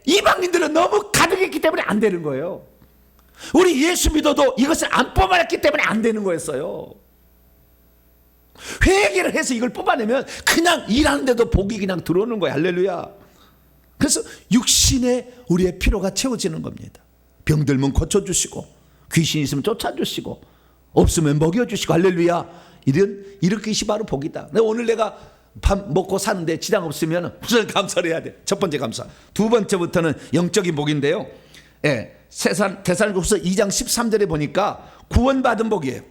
이방인들은 너무 가득했기 때문에 안 되는 거예요. 우리 예수 믿어도 이것을 안 뽑아냈기 때문에 안 되는 거였어요. 회개를 해서 이걸 뽑아내면 그냥 일하는데도 복이 그냥 들어오는 거예요. 할렐루야. 그래서 육신에 우리의 피로가 채워지는 겁니다. 병들면 고쳐주시고, 귀신 있으면 쫓아주시고, 없으면 먹여주시고, 할렐루야. 이렇게 바로 복이다. 오늘 내가 밥 먹고 사는데 지장 없으면 무슨 감사를 해야 돼. 첫 번째 감사. 두 번째부터는 영적인 복인데요. 예, 데살로니가후서 2장 13절에 보니까 구원받은 복이에요.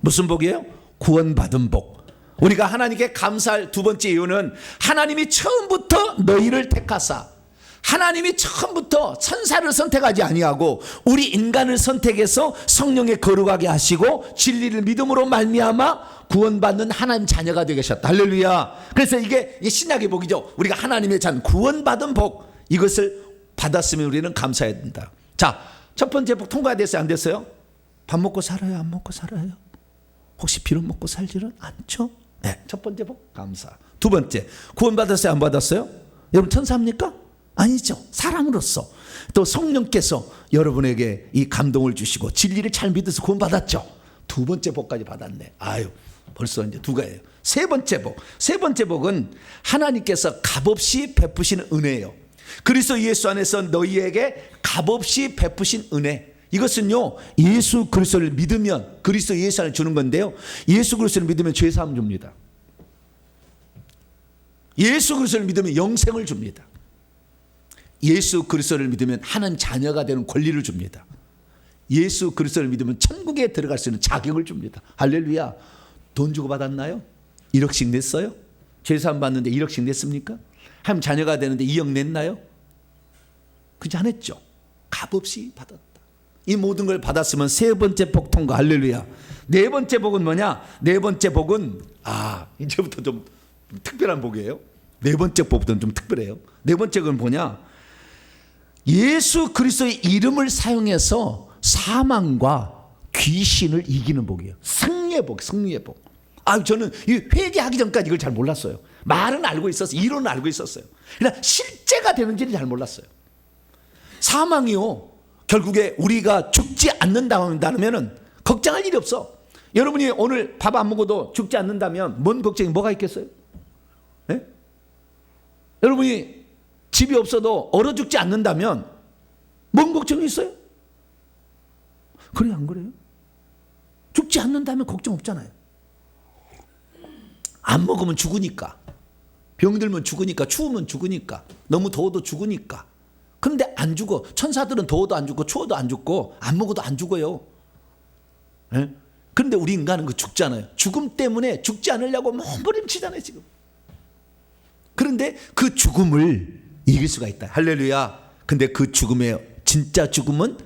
무슨 복이에요? 구원받은 복. 우리가 하나님께 감사할 두 번째 이유는 하나님이 처음부터 너희를 택하사, 하나님이 처음부터 천사를 선택하지 아니하고 우리 인간을 선택해서 성령에 거룩하게 하시고 진리를 믿음으로 말미암아 구원받는 하나님 자녀가 되게 하셨다. 할렐루야. 그래서 이게 신약의 복이죠. 우리가 하나님의 자녀, 구원받은 복, 이것을 받았으면 우리는 감사해야 된다. 자, 첫 번째 복 통과됐어요? 안 됐어요? 밥 먹고 살아요? 안 먹고 살아요? 혹시 비록 먹고 살지는 않죠? 네, 첫 번째 복 감사. 두 번째, 구원받았어요? 안 받았어요? 여러분 천사입니까? 아니죠. 사랑으로서 또 성령께서 여러분에게 이 감동을 주시고 진리를 잘 믿어서 구원받았죠. 두 번째 복까지 받았네. 아유, 벌써 이제 두 가지예요. 세 번째 복. 세 번째 복은 하나님께서 값없이 베푸시는 은혜예요. 그리스도 예수 안에서 너희에게 값없이 베푸신 은혜. 이것은요, 예수 그리스도를 믿으면 그리스도 예수 안에 주는 건데요, 예수 그리스도를 믿으면 죄사함 줍니다. 예수 그리스도를 믿으면 영생을 줍니다. 예수 그리스도를 믿으면 하나님 자녀가 되는 권리를 줍니다. 예수 그리스도를 믿으면 천국에 들어갈 수 있는 자격을 줍니다. 할렐루야. 돈 주고 받았나요? 1억씩 냈어요? 죄사함 받는데 1억씩 냈습니까? 하나님 자녀가 되는데 2억 냈나요? 그렇지 않았죠. 값없이 받았다. 이 모든 걸 받았으면 세 번째 복 통과. 할렐루야. 네 번째 복은 뭐냐? 네 번째 복은 이제부터 좀 특별한 복이에요. 네 번째 복은 좀 특별해요. 네 번째 건 뭐냐? 예수 그리스도의 이름을 사용해서 사망과 귀신을 이기는 복이에요. 승리의 복, 승리의 복. 저는 이 회개하기 전까지 이걸 잘 몰랐어요. 말은 알고 있었어요. 이론은 알고 있었어요. 그러나 실제가 되는지는 잘 몰랐어요. 사망이요, 결국에 우리가 죽지 않는다면 걱정할 일이 없어. 여러분이 오늘 밥 안 먹어도 죽지 않는다면 뭔 걱정이 뭐가 있겠어요? 네? 여러분이 집이 없어도 얼어 죽지 않는다면 뭔 걱정이 있어요? 그래요, 안 그래요? 죽지 않는다면 걱정 없잖아요. 안 먹으면 죽으니까, 병들면 죽으니까, 추우면 죽으니까, 너무 더워도 죽으니까. 그런데 안 죽어. 천사들은 더워도 안 죽고 추워도 안 죽고 안 먹어도 안 죽어요. 네? 그런데 우리 인간은 그 죽잖아요. 죽음 때문에 죽지 않으려고 몸부림치잖아요 지금. 그런데 그 죽음을 이길 수가 있다. 할렐루야. 근데 그 죽음의 진짜 죽음은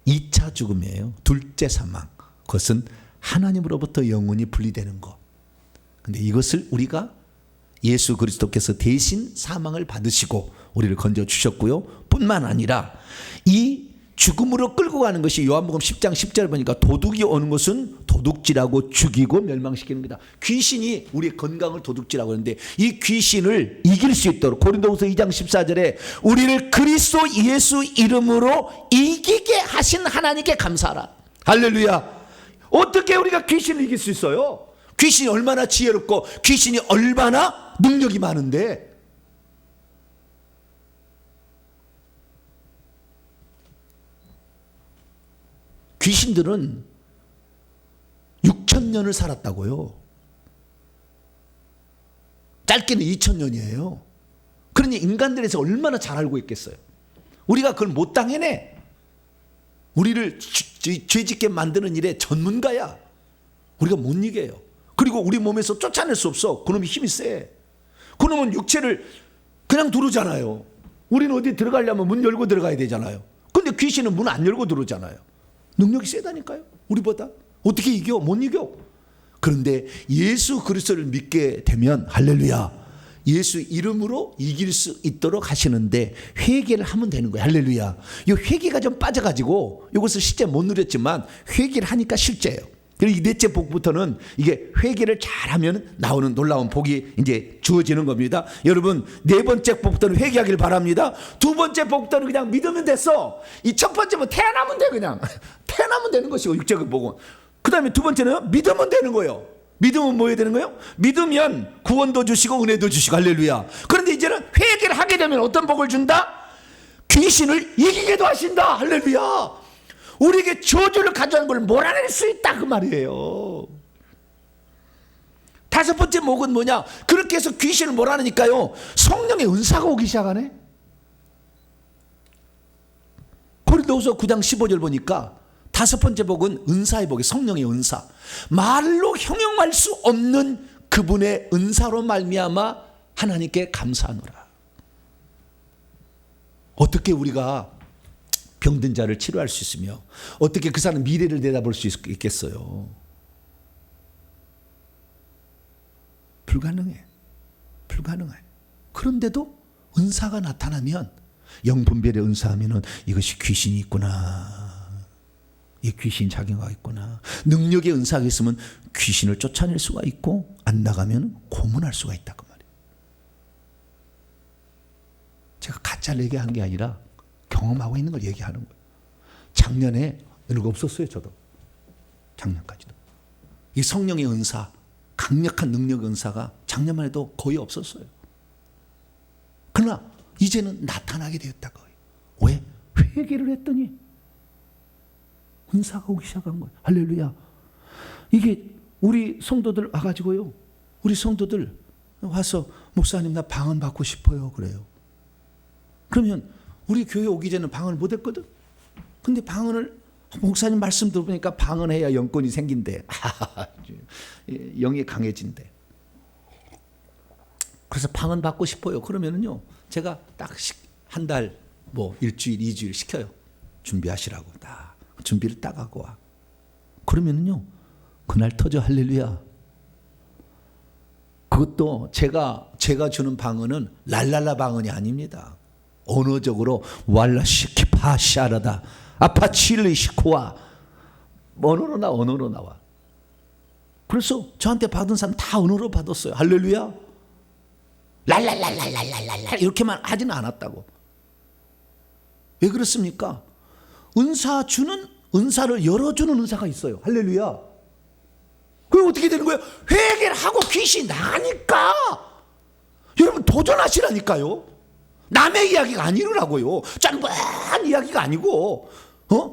2차 죽음이에요. 둘째 사망. 그것은 하나님으로부터 영원히 분리되는 것. 근데 이것을 우리가 예수 그리스도께서 대신 사망을 받으시고 우리를 건져 주셨고요. 뿐만 아니라 이 죽음으로 끌고 가는 것이 요한복음 10장 10절 보니까 도둑이 오는 것은 도둑질하고 죽이고 멸망시키는 거다. 귀신이 우리의 건강을 도둑질하고 있는데 이 귀신을 이길 수 있도록 고린도후서 2장 14절에 우리를 그리스도 예수 이름으로 이기게 하신 하나님께 감사하라. 할렐루야. 어떻게 우리가 귀신을 이길 수 있어요? 귀신이 얼마나 지혜롭고 귀신이 얼마나 능력이 많은데, 귀신들은 6,000년을 살았다고요. 짧게는 2,000년이에요. 그러니 인간들에서 얼마나 잘 알고 있겠어요. 우리가 그걸 못 당해내. 우리를 죄짓게 만드는 일에 전문가야. 우리가 못 이겨요. 그리고 우리 몸에서 쫓아낼 수 없어. 그놈이 힘이 세. 그놈은 육체를 그냥 두르잖아요. 우리는 어디 들어가려면 문 열고 들어가야 되잖아요. 근데 귀신은 문 안 열고 들어오잖아요. 능력이 세다니까요. 우리보다. 어떻게 이겨? 못 이겨. 그런데 예수 그리스도를 믿게 되면 할렐루야, 예수 이름으로 이길 수 있도록 하시는데 회개를 하면 되는 거예요. 할렐루야. 이 회개가 좀 빠져가지고 이것을 실제 못 누렸지만 회개를 하니까 실제예요. 그리고 이 넷째 복부터는 이게 회개를 잘하면 나오는 놀라운 복이 이제 주어지는 겁니다. 여러분, 네 번째 복부터는 회개하길 바랍니다. 두 번째 복부터는 그냥 믿으면 됐어. 이 첫 번째는 태어나면 돼. 그냥 태어나면 되는 것이고 육적인 복은. 그 다음에 두 번째는 믿으면 되는 거예요. 믿으면 뭐 해야 되는 거예요? 믿으면 구원도 주시고 은혜도 주시고 할렐루야. 그런데 이제는 회개를 하게 되면 어떤 복을 준다? 귀신을 이기게도 하신다. 할렐루야. 우리에게 저주를 가져가는 걸 몰아낼 수 있다 그 말이에요. 다섯 번째 목은 뭐냐? 그렇게 해서 귀신을 몰아내니까요, 성령의 은사가 오기 시작하네. 고린도후서 9장 15절 보니까 다섯 번째 복은 은사의 복이, 성령의 은사. 말로 형용할 수 없는 그분의 은사로 말미암아 하나님께 감사하노라. 어떻게 우리가 병든 자를 치료할 수 있으며 어떻게 그 사람 미래를 내다볼 수 있겠어요? 불가능해. 불가능해. 그런데도 은사가 나타나면, 영분별의 은사하면은 이것이 귀신이 있구나, 이 귀신 작용가 있구나. 능력의 은사가 있으면 귀신을 쫓아낼 수가 있고 안 나가면 고문할 수가 있다 그 말이에요. 제가 가짜를 얘기한 게 아니라 경험하고 있는 걸 얘기하는 거예요. 작년에 이런 거 없었어요. 저도 작년까지도 이 성령의 은사, 강력한 능력 은사가 작년만 해도 거의 없었어요. 그러나 이제는 나타나게 되었다 거예요. 왜? 회개를 했더니 은사가 오기 시작한 거예요. 할렐루야. 이게 우리 성도들 와가지고요, 우리 성도들 와서 목사님 나 방언 받고 싶어요 그래요. 그러면 우리 교회 오기 전에 방언을 못 했거든. 근데 방언을, 목사님 말씀 들어보니까 방언해야 영권이 생긴대. 영이 강해진대. 그래서 방언 받고 싶어요. 그러면은요, 제가 딱 한 달, 뭐 일주일, 2주일 시켜요. 준비하시라고. 딱 준비를 딱 하고 와. 그러면은요, 그날 터져. 할렐루야. 그것도 제가 주는 방언은 랄랄라 방언이 아닙니다. 언어적으로 왈라시키파샤라다 아파칠리시코아, 언어로 나와. 그래서 저한테 받은 사람 다 언어로 받았어요. 할렐루야. 랄랄랄랄랄랄랄 이렇게만 하지는 않았다고. 왜 그렇습니까? 은사를 열어주는 은사가 있어요. 할렐루야. 그럼 어떻게 되는 거예요? 회개를 하고 귀신이 나가니까. 여러분 도전하시라니까요. 남의 이야기가 아니라고요. 짠한 이야기가 아니고,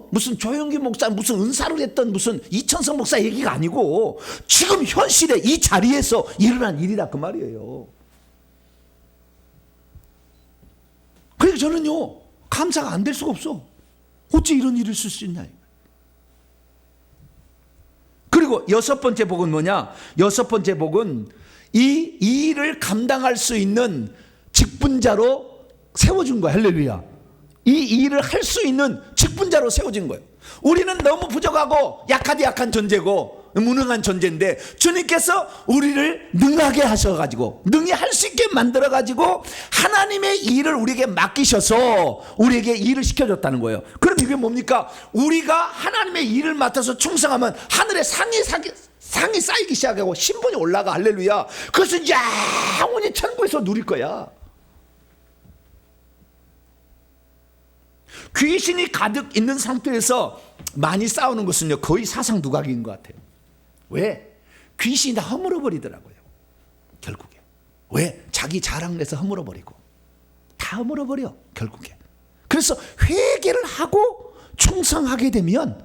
무슨 조영기 목사 무슨 은사를 했던 무슨 이천성 목사 얘기가 아니고 지금 현실에 이 자리에서 일어난 일이라 그 말이에요. 그러니까 저는요, 감사가 안 될 수가 없어. 어찌 이런 일을 쓸 수 있냐. 그리고 여섯 번째 복은 뭐냐? 여섯 번째 복은 이 일을 감당할 수 있는 직분자로 세워준 거야. 할렐루야. 이 일을 할 수 있는 직분자 직분자로 세워진 거예요. 우리는 너무 부족하고 약한 존재고 무능한 존재인데 주님께서 우리를 능하게 하셔가지고 능히 할 수 있게 만들어가지고 하나님의 일을 우리에게 맡기셔서 우리에게 일을 시켜줬다는 거예요. 그럼 이게 뭡니까? 우리가 하나님의 일을 맡아서 충성하면 하늘에 상이 쌓이기 시작하고 신분이 올라가. 할렐루야. 그것은 영원히 천국에서 누릴 거야. 귀신이 가득 있는 상태에서 많이 싸우는 것은요 거의 사상두각인 것 같아요. 왜? 귀신이 다 허물어버리더라고요 결국에. 왜? 자기 자랑 내서 허물어버리고 다 허물어버려 결국에. 그래서 회개를 하고 충성하게 되면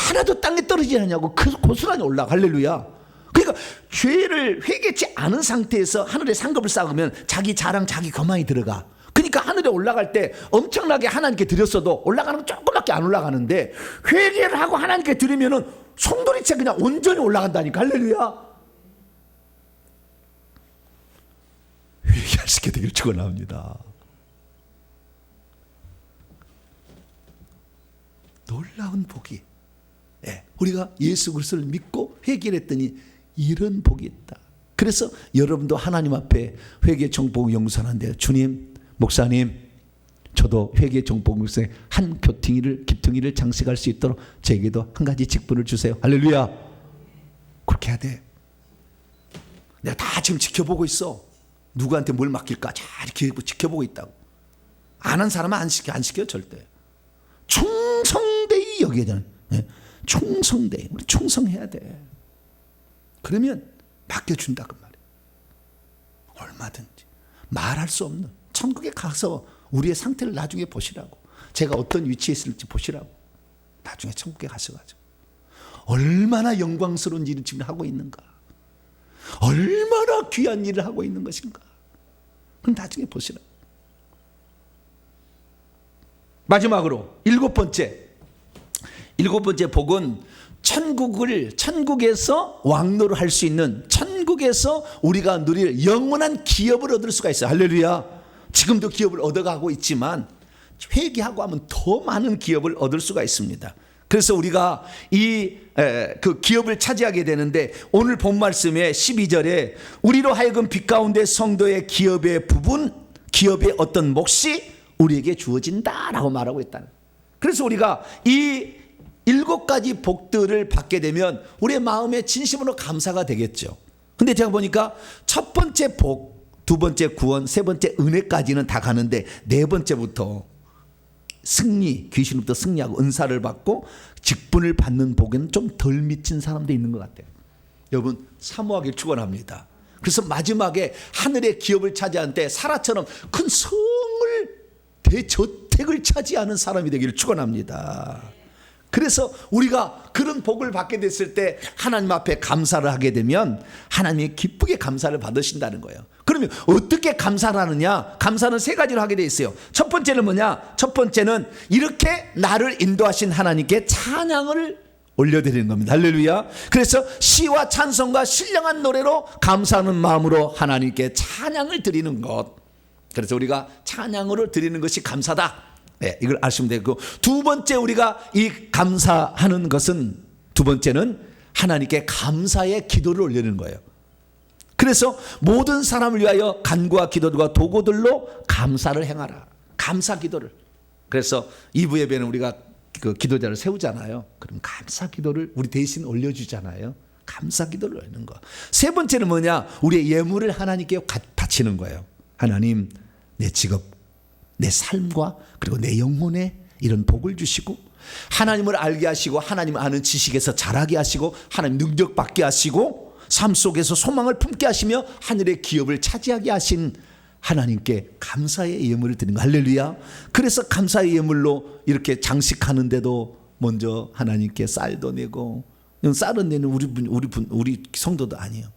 하나도 땅에 떨어지지 않냐고 그 고스란히 올라가. 할렐루야. 그러니까 죄를 회개치 않은 상태에서 하늘에 상급을 쌓으면 자기 자랑 자기 거만이 들어가. 그러니까 하늘에 올라갈 때 엄청나게 하나님께 드렸어도 올라가는 건 조금밖에 안 올라가는데 회개를 하고 하나님께 드리면은 송두리째 그냥 온전히 올라간다니까. 할렐루야. 회개할 수 있게 되길 축원합니다. 놀라운 복이, 우리가 예수 그리스도를 믿고 회개를 했더니 이런 복이 있다. 그래서 여러분도 하나님 앞에 회개 정복 용서하는데 주님, 목사님, 저도 회개 정복 용서에 한 기퉁이를 장식할 수 있도록 저에게도 한 가지 직분을 주세요. 할렐루야. 그렇게 해야 돼. 내가 다 지금 지켜보고 있어. 누구한테 뭘 맡길까 잘 지켜보고 있다고. 안 한 사람은 안 시켜 절대. 충성되이 여겨야 되는. 충성되이. 우리 충성해야 돼. 그러면 맡겨준다 그 말이에요. 얼마든지 말할 수 없는 천국에 가서 우리의 상태를 나중에 보시라고. 제가 어떤 위치에 있을지 보시라고. 나중에 천국에 가셔가지고 얼마나 영광스러운 일을 지금 하고 있는가, 얼마나 귀한 일을 하고 있는 것인가. 그럼 나중에 보시라고. 마지막으로 일곱 번째 복은 천국에서 왕노를 할 수 있는, 천국에서 우리가 누릴 영원한 기업을 얻을 수가 있어요. 할렐루야. 지금도 기업을 얻어가고 있지만 회개하고 하면 더 많은 기업을 얻을 수가 있습니다. 그래서 우리가 그 기업을 차지하게 되는데 오늘 본 말씀의 12절에 우리로 하여금 빛 가운데 성도의 기업의 어떤 몫이 우리에게 주어진다라고 말하고 있다는. 그래서 우리가 이 7가지 복들을 받게 되면 우리의 마음에 진심으로 감사가 되겠죠. 근데 제가 보니까 첫 번째 복, 두 번째 구원, 세 번째 은혜까지는 다 가는데 네 번째부터 승리, 귀신으로부터 승리하고 은사를 받고 직분을 받는 복에는 좀 덜 미친 사람도 있는 것 같아요. 여러분 사모하길 축원합니다. 그래서 마지막에 하늘의 기업을 차지한 때 사라처럼 큰 성을 대저택을 차지하는 사람이 되기를 축원합니다. 그래서 우리가 그런 복을 받게 됐을 때 하나님 앞에 감사를 하게 되면 하나님이 기쁘게 감사를 받으신다는 거예요. 그러면 어떻게 감사를 하느냐? 감사는 세 가지로 하게 돼 있어요. 첫 번째는 뭐냐? 첫 번째는 이렇게 나를 인도하신 하나님께 찬양을 올려드리는 겁니다. 할렐루야. 그래서 시와 찬송과 신령한 노래로 감사하는 마음으로 하나님께 찬양을 드리는 것. 그래서 우리가 찬양으로 드리는 것이 감사다. 이걸 아시면 되고, 두 번째 우리가 이 감사하는 것은, 두 번째는 하나님께 감사의 기도를 올리는 거예요. 그래서 모든 사람을 위하여 간구와 기도들과 도구들로 감사를 행하라. 감사 기도를. 그래서 2부 예배는 우리가 그 기도자를 세우잖아요. 그럼 감사 기도를 우리 대신 올려주잖아요. 감사 기도를 올리는 거. 세 번째는 뭐냐? 우리의 예물을 하나님께 바치는 거예요. 하나님, 내 직업, 내 삶과 그리고 내 영혼에 이런 복을 주시고 하나님을 알게 하시고 하나님을 아는 지식에서 자라게 하시고 하나님 능력 받게 하시고 삶 속에서 소망을 품게 하시며 하늘의 기업을 차지하게 하신 하나님께 감사의 예물을 드리는 거. 할렐루야. 그래서 감사의 예물로 이렇게 장식하는데도 먼저 하나님께 쌀도 내고, 쌀은 내는 우리 성도도 아니에요.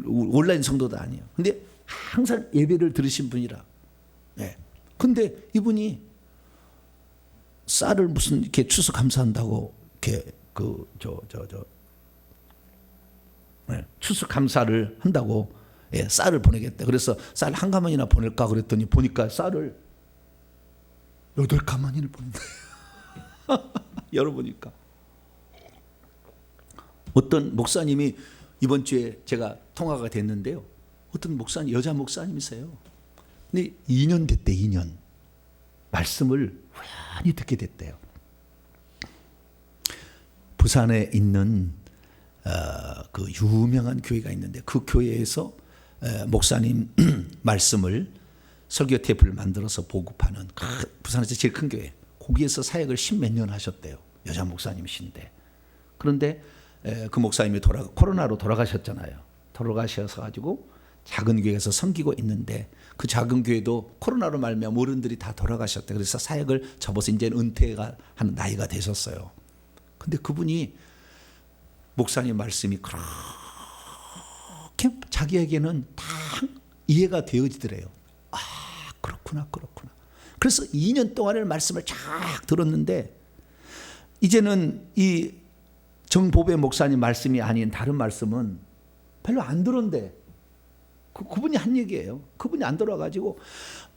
온라인 성도도 아니에요. 근데 항상 예배를 들으신 분이라. 근데 이분이 쌀을 무슨 이렇게 추수 감사한다고 이렇게 추수 감사를 한다고 쌀을 보내겠다. 그래서 쌀 한 가마니나 보낼까 그랬더니 보니까 쌀을 8가마니를 보는 거예요. 열어보니까 어떤 목사님이 이번 주에 제가 통화가 됐는데요. 어떤 목사님, 여자 목사님이세요. 근데 2년 됐대, 2년. 말씀을 우연히 듣게 됐대요. 부산에 있는 그 유명한 교회가 있는데 그 교회에서 목사님 말씀을 설교 테이프를 만들어서 보급하는 부산에서 제일 큰 교회, 거기에서 사역을 10몇 년 하셨대요. 여자 목사님이신데. 그런데 그 목사님이 코로나로 돌아가셨잖아요. 돌아가셔서 가지고 작은 교회에서 섬기고 있는데 그 작은 교회도 코로나로 말미암아 어른들이 다 돌아가셨대. 그래서 사역을 접어서 이제 은퇴가 하는 나이가 되셨어요. 근데 그분이 목사님 말씀이 그렇게 자기에게는 다 이해가 되어지더래요. 아, 그렇구나. 그래서 2년 동안의 말씀을 쫙 들었는데 이제는 이 정보배 목사님 말씀이 아닌 다른 말씀은 별로 안 들었는데 그분이 한 얘기예요. 그분이 안 들어가지고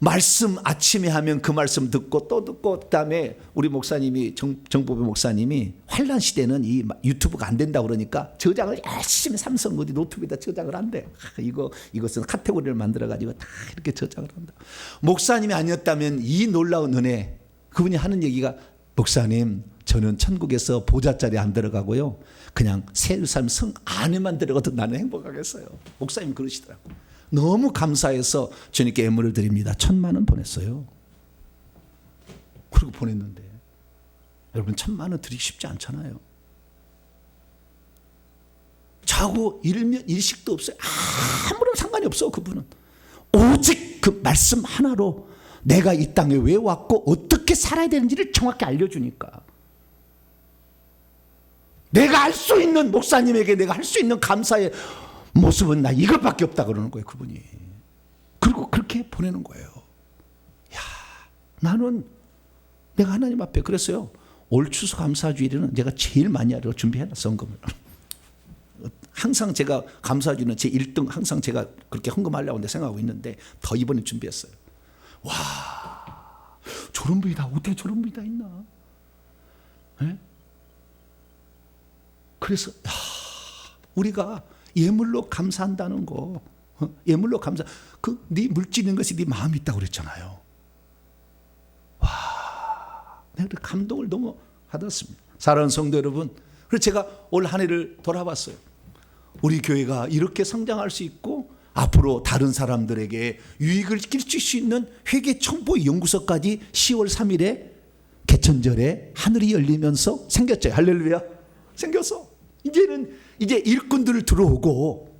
말씀 아침에 하면 그 말씀 듣고 또 듣고 그다음에 우리 목사님이 정보배 목사님이 환란 시대는 이 유튜브가 안 된다 그러니까 저장을 열심히 삼성 어디 노트북에다 저장을 한대. 이것은 카테고리를 만들어 가지고 다 이렇게 저장을 한다. 목사님이 아니었다면 이 놀라운 은혜, 그분이 하는 얘기가 목사님 저는 천국에서 보좌자리에 안 들어가고요. 그냥 세루살렘 성 안에만 들어가도 나는 행복하겠어요. 목사님 그러시더라고요. 너무 감사해서 주님께 예물을 드립니다. 1,000만 원 보냈어요. 그리고 보냈는데 여러분 1,000만 원 드리기 쉽지 않잖아요. 자고 일면 일식도 없어요. 아무런 상관이 없어. 그분은 오직 그 말씀 하나로 내가 이 땅에 왜 왔고 어떻게 살아야 되는지를 정확히 알려주니까 내가 할 수 있는, 목사님에게 내가 할 수 있는 감사의 모습은 나 이것밖에 없다 그러는 거예요, 그분이. 그리고 그렇게 보내는 거예요. 야, 나는 내가 하나님 앞에 그랬어요. 올 추수 감사주일에는 제가 제일 많이 하려고 준비해놨어, 헌금을. 항상 제가 감사주일은 제 1등 항상 제가 그렇게 헌금하려고 생각하고 있는데 더 이번에 준비했어요. 와, 저런 분이 다 어떻게 저런 분이 다 있나? 네? 그래서 우리가 예물로 감사한다는 거, 예물로 감사, 네 물질인 것이 네 마음이 있다고 그랬잖아요. 와, 내가 감동을 너무 받았습니다. 사랑하는 성도 여러분, 그래서 제가 올 한 해를 돌아봤어요. 우리 교회가 이렇게 성장할 수 있고 앞으로 다른 사람들에게 유익을 끼칠 수 있는 회계 첨부 연구소까지 10월 3일에 개천절에 하늘이 열리면서 생겼죠. 할렐루야. 생겼어. 이제는 이제 일꾼들 들어오고,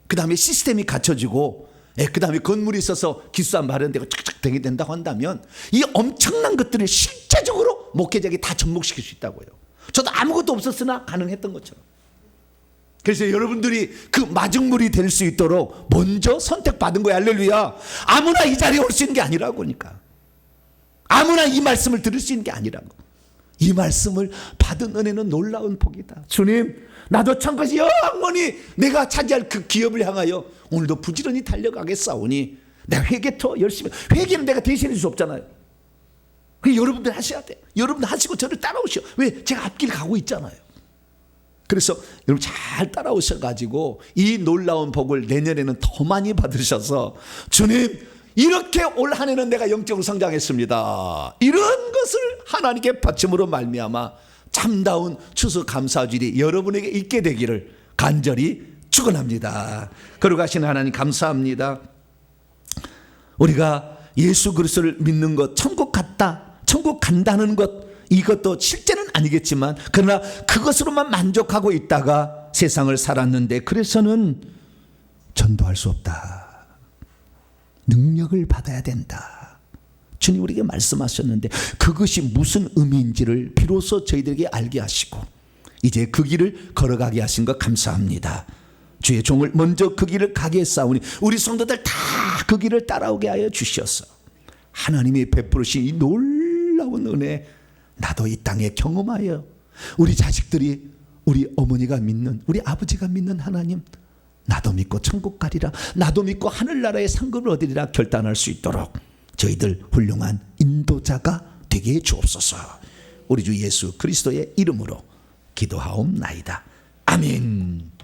그 다음에 시스템이 갖춰지고, 그 다음에 건물이 있어서 기수안 마련되고 착착 되게 된다고 한다면 이 엄청난 것들을 실제적으로 목회자에게 다 접목시킬 수 있다고요. 저도 아무것도 없었으나 가능했던 것처럼. 그래서 여러분들이 그 마중물이 될 수 있도록 먼저 선택받은 거예요. 할렐루야. 아무나 이 자리에 올 수 있는 게 아니라고 하니까. 아무나 이 말씀을 들을 수 있는 게 아니라고. 이 말씀을 받은 은혜는 놀라운 복이다. 주님, 나도 천국에서 영원히 내가 차지할 그 기업을 향하여 오늘도 부지런히 달려가겠사오니 내가 회개토 열심히, 회개는 내가 대신해 줄 수 없잖아요. 그게 여러분들 하셔야 돼. 여러분들 하시고 저를 따라오시오. 왜? 제가 앞길 가고 있잖아요. 그래서 여러분 잘 따라오셔가지고 이 놀라운 복을 내년에는 더 많이 받으셔서 주님, 이렇게 올 한 해는 내가 영적으로 성장했습니다. 이런 것을 하나님께 바침으로 말미암아 참다운 추수 감사주일이 여러분에게 있게 되기를 간절히 축원합니다. 거룩하신 하나님 감사합니다. 우리가 예수 그리스도를 믿는 것, 천국 갔다, 천국 간다는 것, 이것도 실제는 아니겠지만 그러나 그것으로만 만족하고 있다가 세상을 살았는데 그래서는 전도할 수 없다. 능력을 받아야 된다. 주님 우리에게 말씀하셨는데 그것이 무슨 의미인지를 비로소 저희들에게 알게 하시고 이제 그 길을 걸어가게 하신 것 감사합니다. 주의 종을 먼저 그 길을 가게 했사오니 우리 성도들 다 그 길을 따라오게 하여 주시옵소서. 하나님이 베푸르신 이 놀라운 은혜 나도 이 땅에 경험하여 우리 자식들이 우리 어머니가 믿는, 우리 아버지가 믿는 하나님, 나도 믿고 천국 가리라, 나도 믿고 하늘나라의 상급을 얻으리라 결단할 수 있도록 저희들 훌륭한 인도자가 되게 해 주옵소서. 우리 주 예수 그리스도의 이름으로 기도하옵나이다. 아멘.